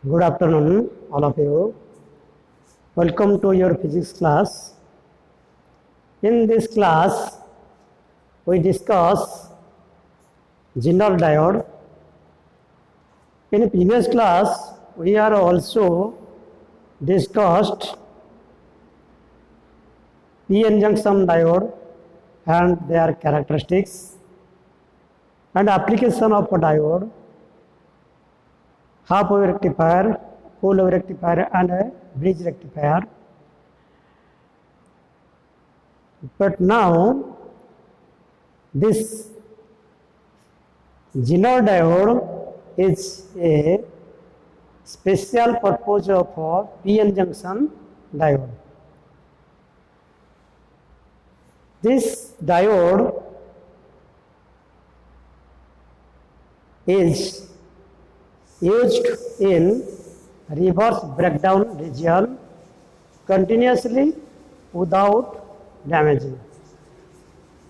Good afternoon, all of you. Welcome to your physics class. In this class, we discuss Zinner diode. In previous class, we are also discussed PN junction diode and their characteristics and application of a diode, half wave rectifier, full wave rectifier and a bridge rectifier. But now this Zinner diode is a special purpose of a PN junction diode. This diode is used in reverse breakdown region continuously without damaging.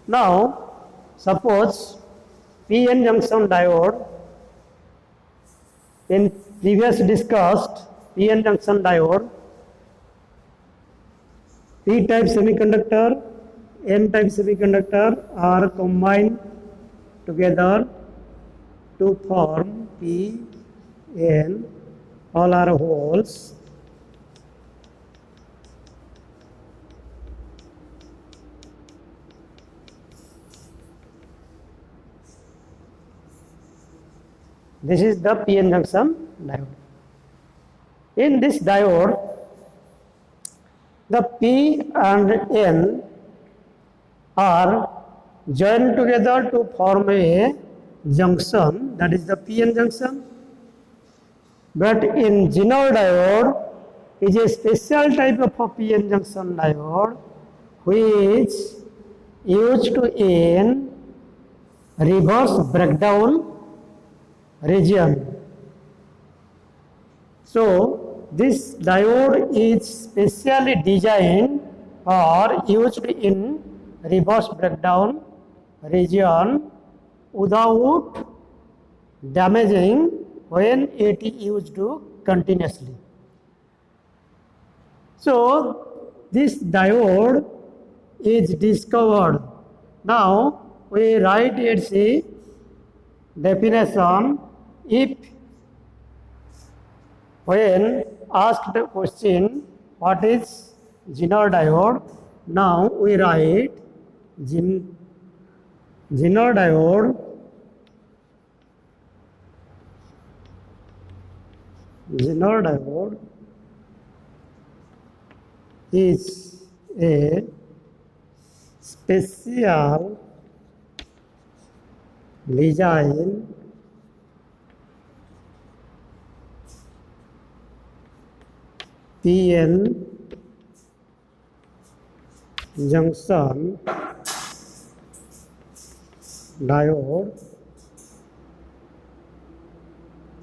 Now, suppose PN junction diode, in previous discussed PN junction diode, P-type semiconductor, N-type semiconductor are combined together to form PN, all are holes. This is the PN junction diode. In this diode, the P and N are joined together to form a junction, that is the PN junction. But in Zinner diode is a special type of a PN junction diode which used in reverse breakdown region. So this diode is specially designed or used in reverse breakdown region without damaging when it is used continuously. So this diode is discovered. Now we write its definition. If when asked the question what is Zinner diode, now we write Zinner diode is a special design PN junction diode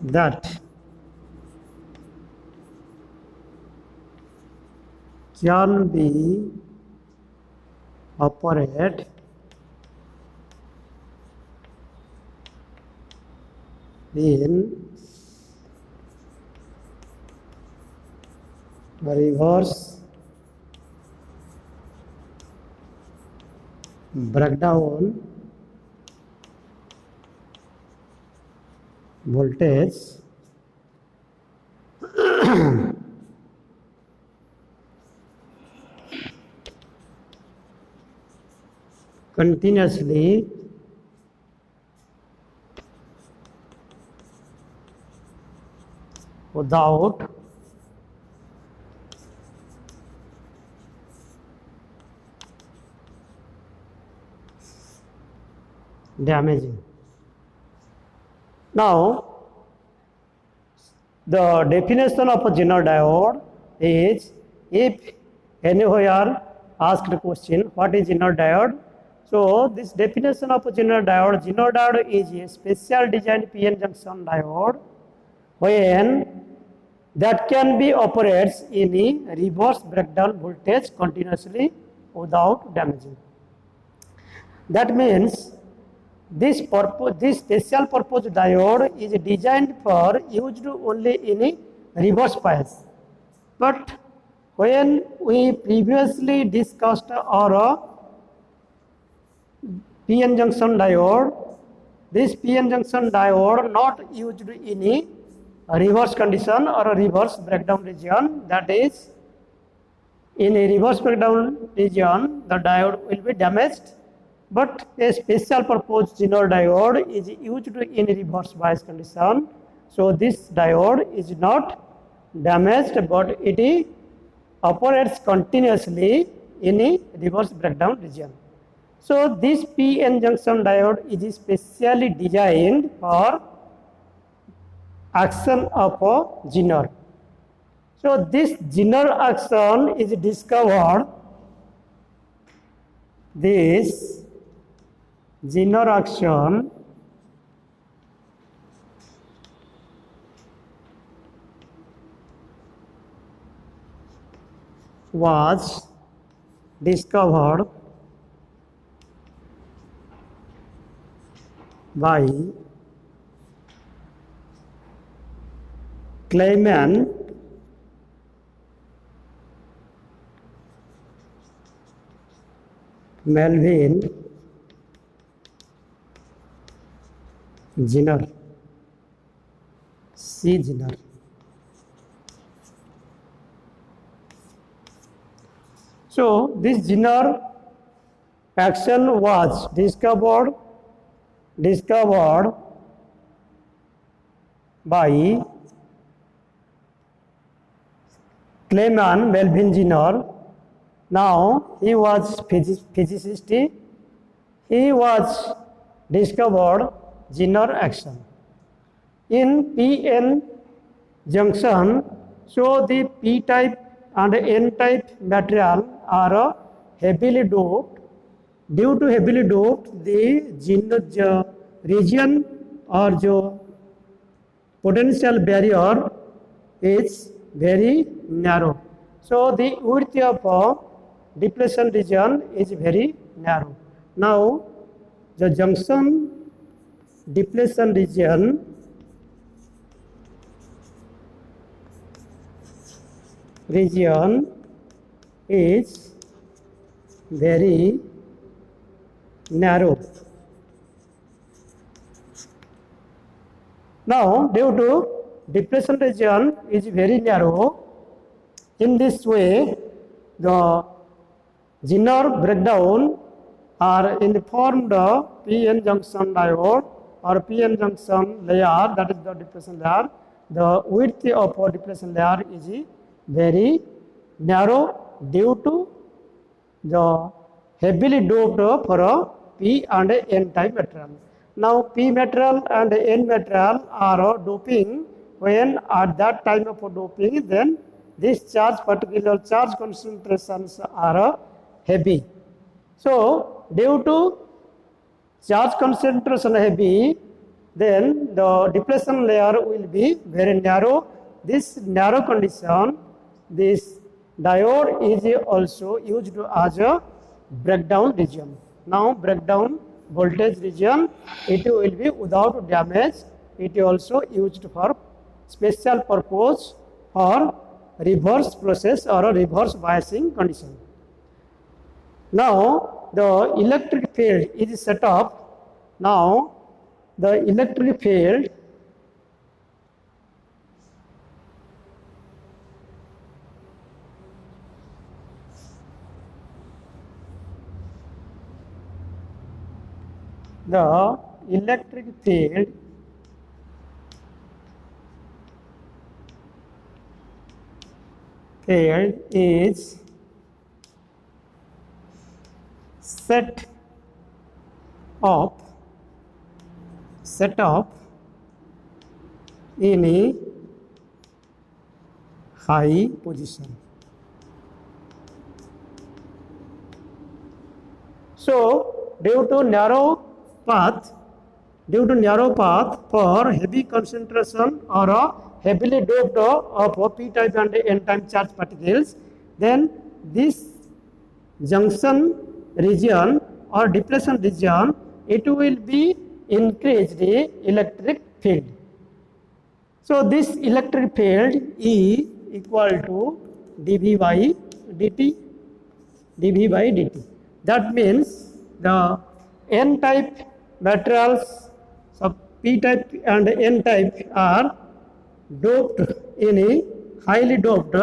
that can be operated in reverse breakdown voltage continuously without damaging. Now, the definition of a Zinner diode is, if anywhere asked question what is Zinner diode, so this definition of a Zinner diode is a special designed PN junction diode when that can be operated in a reverse breakdown voltage continuously without damaging. That means this special purpose diode is designed for used only in a reverse bias. But when we previously discussed our PN junction diode, this PN junction diode not used in a reverse condition or a reverse breakdown region. That is, in a reverse breakdown region, the diode will be damaged, but a special purpose Zener diode is used in a reverse bias condition. So this diode is not damaged, but it operates continuously in a reverse breakdown region. So this PN junction diode is specially designed for action of a Zener. So this Zener action is discovered. This Zener action was discovered by Clement Melvin Zener, C. Zener. So this Zener action was discovered by Clement Melvin Zener. Now he was physicist. He was discovered Zener action in PN junction. So the P-type and N-type material are heavily doped. Due to heavily doped, the Zener region or the potential barrier is very narrow. So the width of depletion region is very narrow. Now the junction depletion region is very narrow. Now due to depletion region is very narrow, in this way the Zener breakdown are informed PN junction diode or PN junction layer, that is the depletion layer. The width of a depletion layer is very narrow due to the heavily doped for a P and N type material. Now P material and N material are doping. When at that time of doping, then this charge, particular charge concentrations are heavy. So due to charge concentration heavy, then the depletion layer will be very narrow. This narrow condition, this diode is also used as a breakdown region. Now breakdown voltage region, it will be without damage. It is also used for special purpose for reverse process or a reverse biasing condition. Now the electric field is set up. Now the electric field field is set up in a high position. So due to narrow path for heavy concentration or a heavily doped of P-type and N-type charge particles, then this junction region or depletion region, it will be increased the electric field. So this electric field E equal to dV by dt, dV by dt. That means the N type materials, so P type and N type are doped in a highly doped,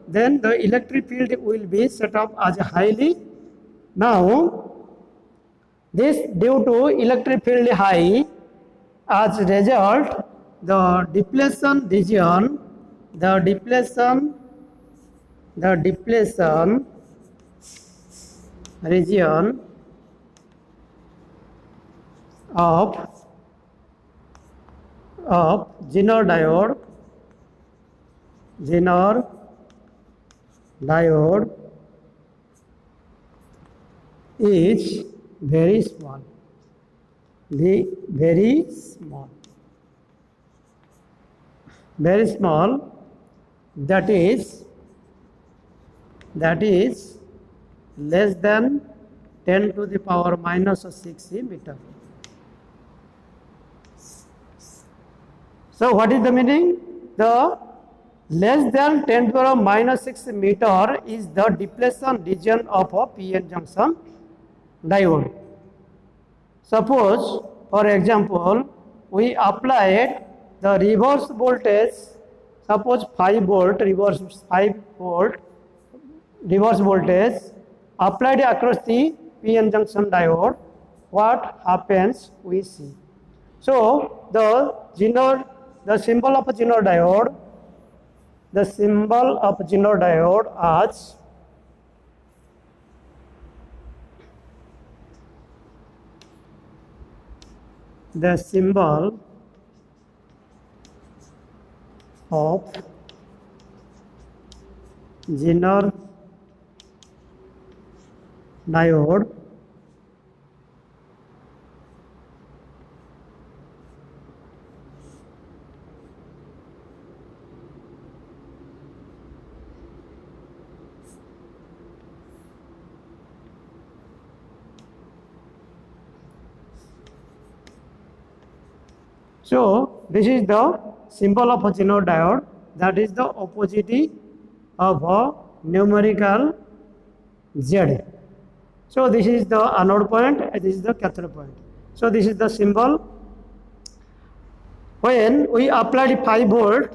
then the electric field will be set up as highly. Now this due to electric field high, as a result the depletion region, the depletion region of Zener diode is very small, very small, that is less than 10 to the power minus 6 meter. So what is the meaning? The less than 10 to the power minus 6 meter is the depletion region of a PN junction diode. Suppose, for example, we applied the reverse voltage, suppose 5 volt, reverse voltage applied across the PN junction diode, what happens we see. So the symbol of Zener diode, as the symbol of Zener diode So this is the symbol of a Zener diode, that is the opposite of a numerical Z. So this is the anode point, this is the cathode point. So this is the symbol. When we applied 5 volt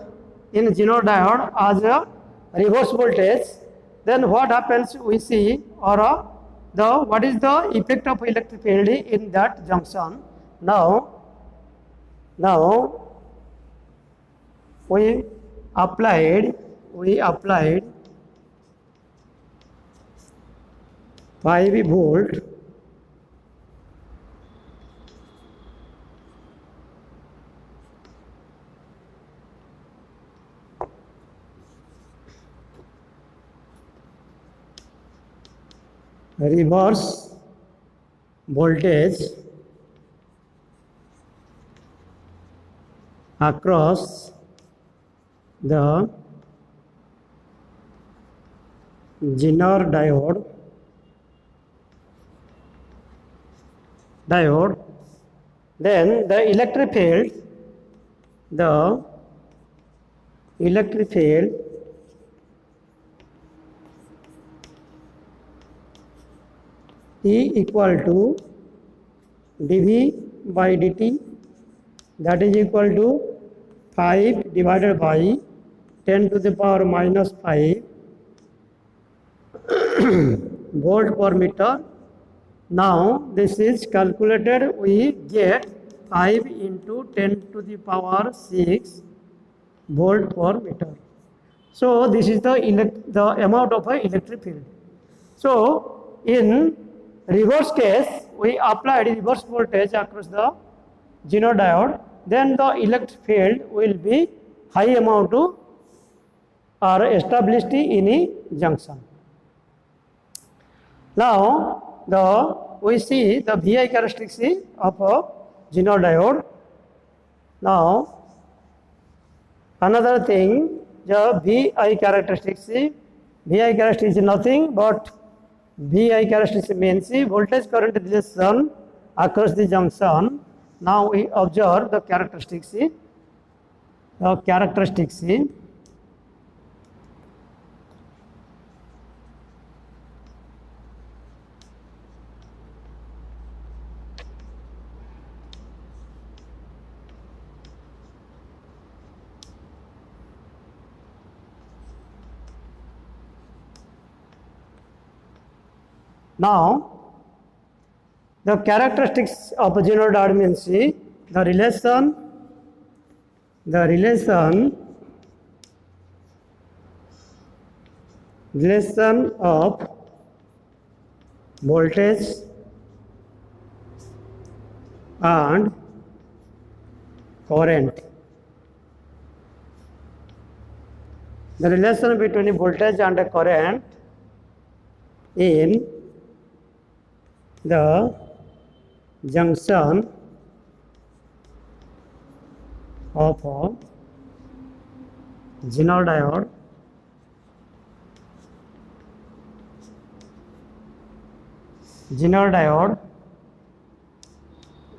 in Zener diode as a reverse voltage, then what happens we see, or what is the effect of electric field in that junction. Now we applied 5 volt reverse voltage across the Zener diode, then the electric field E equal to dV by dt, that is equal to 5 divided by 10 to the power minus 5 volt per meter. Now this is calculated, we get 5 into 10 to the power 6 volt per meter. So this is the amount of an electric field. So in reverse case, we applied reverse voltage across the Zener diode, then the electric field will be high amount to are established in a junction. Now we see the VI characteristics of a Zener diode. Now another thing, the VI characteristics is nothing but VI characteristics means voltage current relation across the junction. Now we observe the characteristics. the characteristics. Now, the characteristics of a genodiode means the relation of voltage and current. The relation between voltage and current in the junction of a genodiode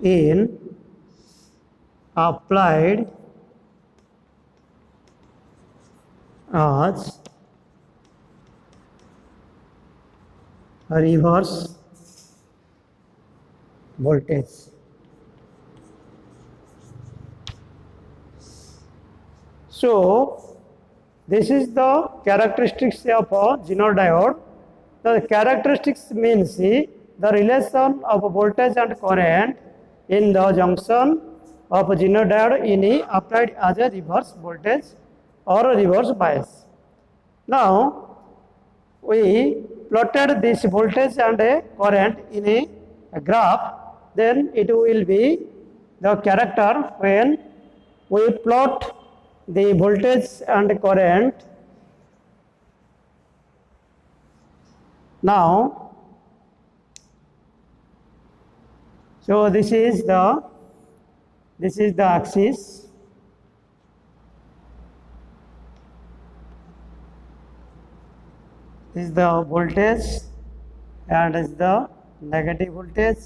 in applied as reverse voltage. So, this is the characteristics of a genodiode. The characteristics means the relation of voltage and current in the junction of a genodiode in applied as a reverse voltage or a reverse bias. Now, we plotted this voltage and a current in a graph, then it will be the character when we plot the voltage and current. Now, so this is the axis. This is the voltage and this is the negative voltage.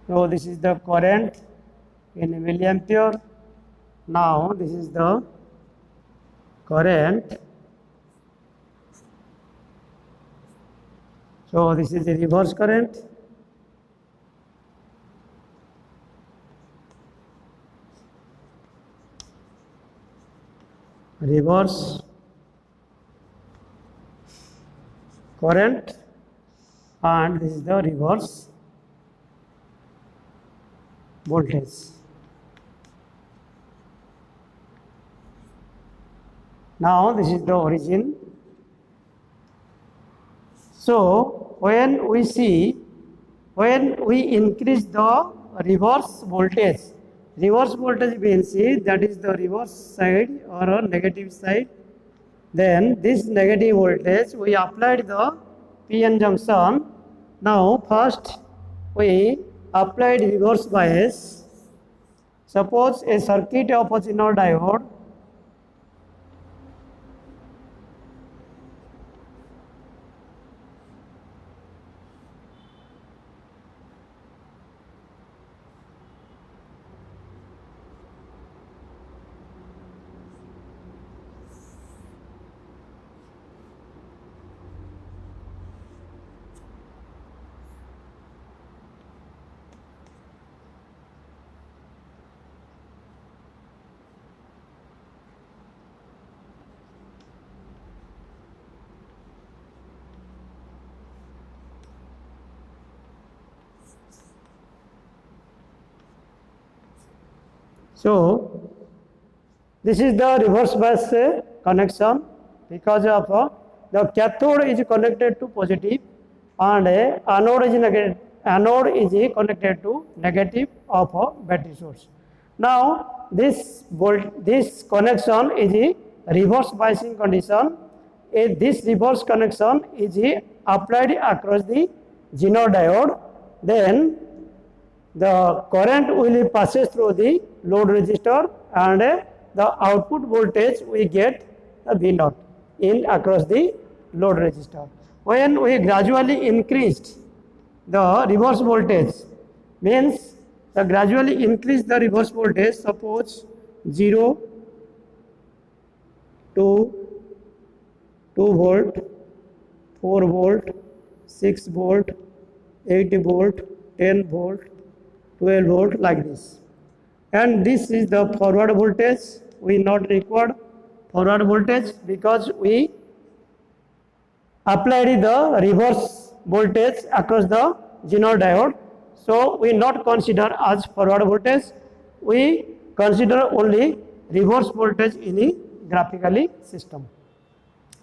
So this is the current in milliampere. Now this is the current. So this is the reverse current. Reverse current, and this is the reverse voltage. Now this is the origin. So when we increase the reverse voltage means that is the reverse side or a negative side. Then this negative voltage we applied the PN junction. Now first we applied reverse bias. Suppose a circuit of a genodiode So this is the reverse bias connection because of the cathode is connected to positive and anode is connected to negative of a battery source. Now this connection is a reverse biasing condition. This reverse connection is applied across the genodiode. Then the current will passes through the load resistor and the output voltage we get the V0 in across the load resistor. When we gradually increased the reverse voltage, means the gradually increase the reverse voltage, suppose 0, 2 volt, 4 volt, 6 volt, 8 volt, 10 volt, 12 volt, like this. And this is the forward voltage. We not required forward voltage because we applied the reverse voltage across the Zener diode. So we not consider as forward voltage. We consider only reverse voltage in a graphically system.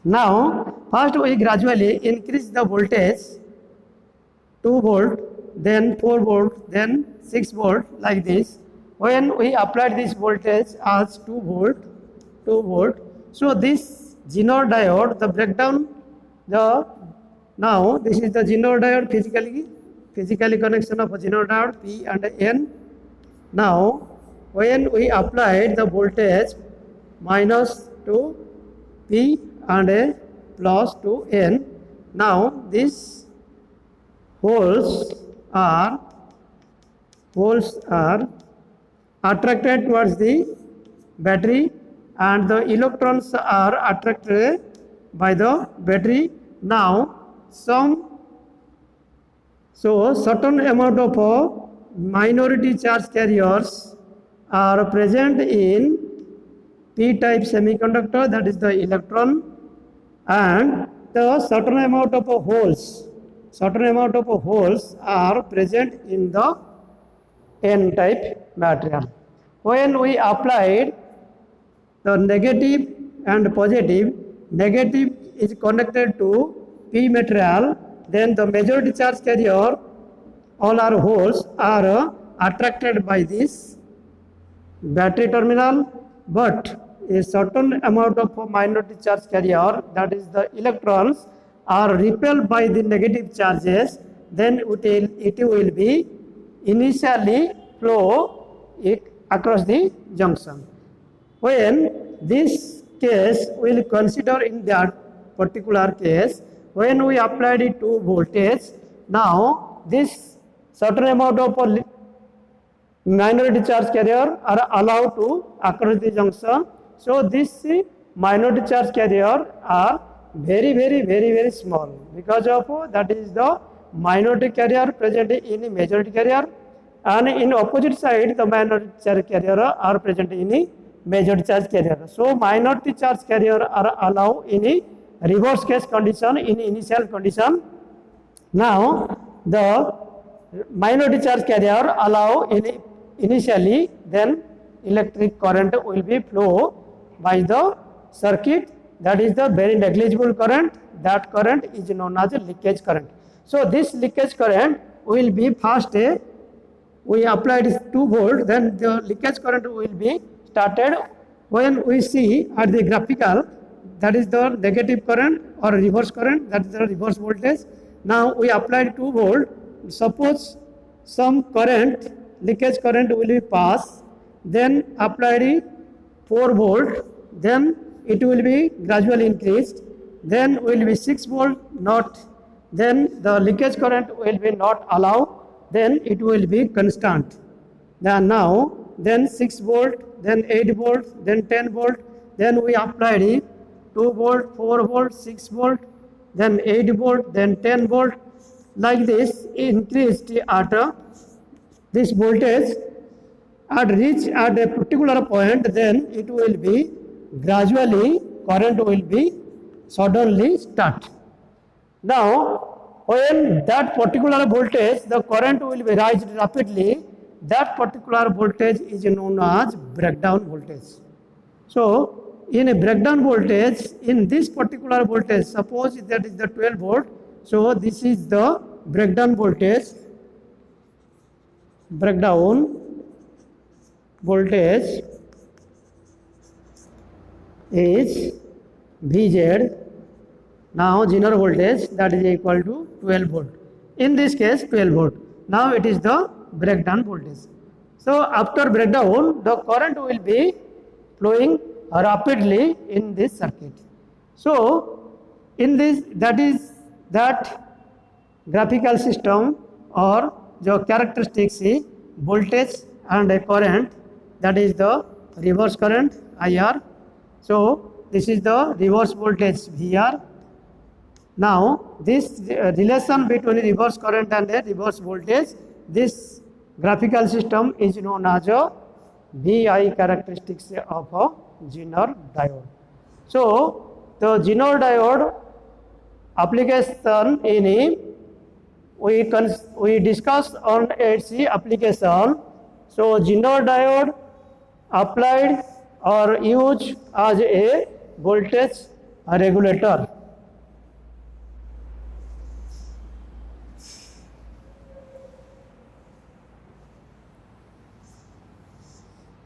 Now first we gradually increase the voltage 2 volt, then 4 volt, then 6 volt, like this. When we applied this voltage as 2 volt, so this Zener diode, the breakdown, now this is the Zener diode physically connection of a Zener diode P and N. Now when we applied the voltage minus to P and a plus to N, now these holes are attracted towards the battery and the electrons are attracted by the battery. Now certain amount of minority charge carriers are present in p-type semiconductor, that is the electron, and the certain amount of holes are present in the n-type material. When we applied the negative and positive, negative is connected to p material, then the majority charge carrier, all our holes are attracted by this battery terminal, but a certain amount of minority charge carrier, that is the electrons, are repelled by the negative charges, then it will be initially flow across the junction. When this case we will consider in that particular case, when we applied it to voltage, now this certain amount of minority charge carrier are allowed to across the junction. So this minority charge carrier are very small, because of that is the minority carrier present in a majority carrier, and in opposite side the minority charge carrier are present in a majority charge carrier. So minority charge carrier are allowed in a reverse case condition in initial condition. Now the minority charge carrier allow initially, then electric current will be flow by the circuit, that is the very negligible current. That current is known as a leakage current. So this leakage current will be first we applied 2 volt, then the leakage current will be started. When we see at the graphical, that is the negative current or reverse current, that is the reverse voltage. Now we applied 2 volt. Suppose some current, leakage current will be pass, then applied 4 volt, then it will be gradually increased, then will be 6 volt not, then the leakage current will be not allowed, then it will be constant. Then 6 volt, then 8 volt, then 10 volt, then we applied 2 volt, 4 volt, 6 volt, then 8 volt, then 10 volt, like this increased at this voltage at reach at a particular point, then it will be gradually current will be suddenly start. Now when that particular voltage, the current will be raised rapidly, that particular voltage is known as breakdown voltage. So in a breakdown voltage, in this particular voltage, suppose that is the 12 volt, so this is the breakdown voltage. Breakdown voltage is Vz. Now Zener voltage, that is equal to 12 volt. In this case 12 volt. Now it is the breakdown voltage. So after breakdown, the current will be flowing rapidly in this circuit. So in this, that graphical system or the characteristics is voltage and a current, that is the reverse current IR. So this is the reverse voltage VR. Now this relation between reverse current and the reverse voltage, this graphical system is known as a VI characteristics of a Zener diode. So the Zener diode application in we discussed on its application. So Zener diode applied or used as a voltage regulator.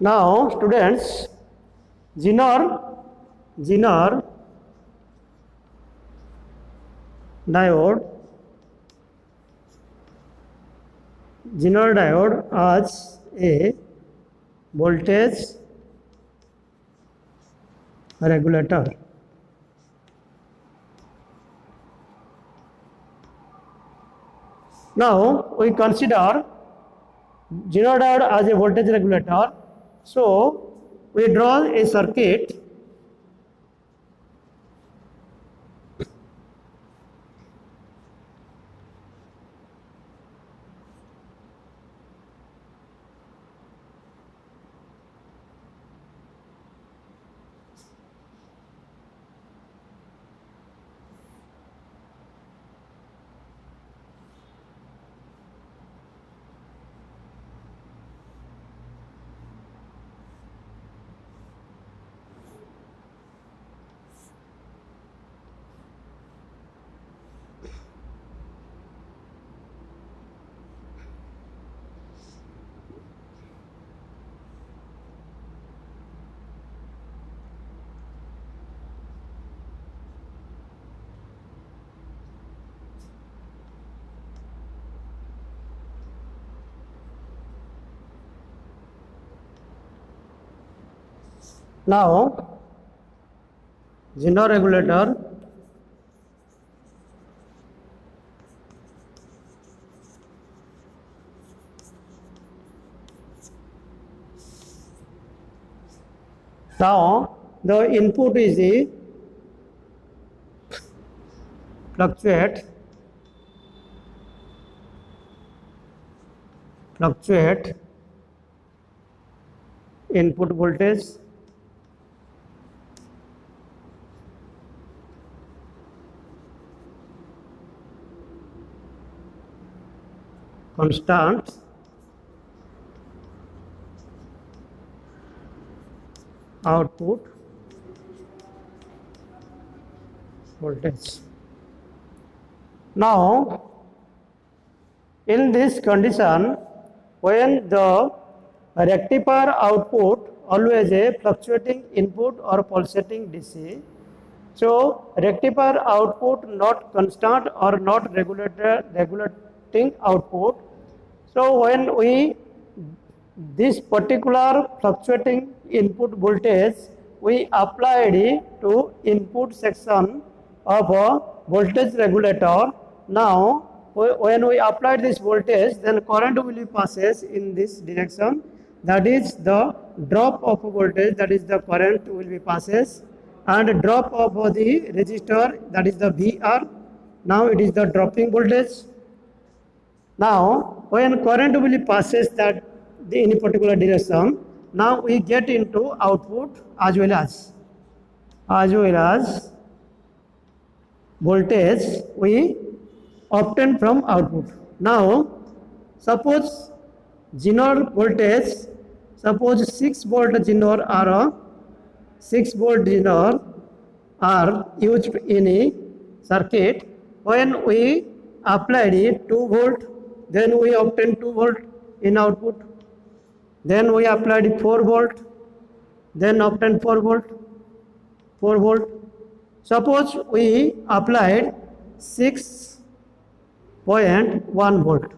Now students, Zener diode as a voltage regulator. Now we consider Zener diode as a voltage regulator. So we draw a circuit. Now Zener regulator now the input is the fluctuate input voltage constant output voltage. Now in this condition, when the rectifier output always a fluctuating input or pulsating DC, so rectifier output not constant or not regulating output. So when we this particular fluctuating input voltage we applied it to input section of a voltage regulator. Now when we applied this voltage, then current will be passes in this direction, that is the drop of voltage, that is the current will be passes, and drop of the resistor, that is the VR. Now it is the dropping voltage. Now when current will passes that in a particular direction, now we get into output as well as voltage we obtain from output. Now suppose Zener voltage, suppose 6 volt Zener or 6 volt Zener are used in a circuit. When we applied it 2 volt, then we obtain 2 volt in output. Then we applied 4 volt, then obtained 4 volt. Suppose we applied 6.1 volt.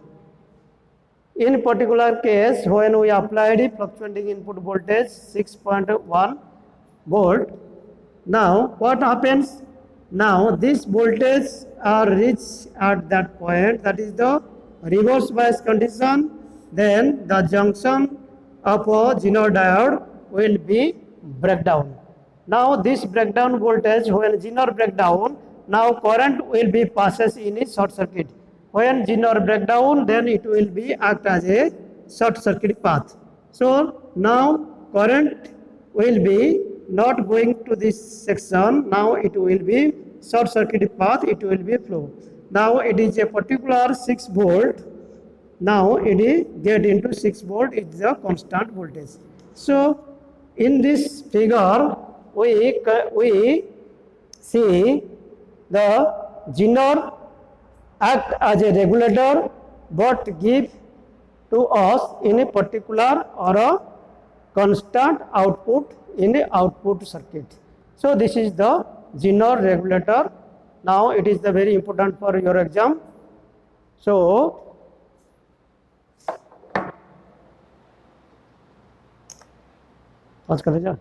In particular case, when we applied fluctuating input voltage 6.1 volt, now what happens? Now this voltage are reached at that point, that is the reverse bias condition. Then the junction of a Zener diode will be breakdown. Now this breakdown voltage, when Zener breakdown, now current will be passes in a short circuit. When Zener breakdown, then it will be act as a short circuit path. So now current will be not going to this section. Now it will be short circuit path. It will be flow. Now it is a particular 6 volt. Now it is get into 6 volt. It's the constant voltage. So in this figure, we see the Zener act as a regulator but give to us in a particular or a constant output in a output circuit. So this is the Zener regulator. Now it is the very important for your exam. So आज कर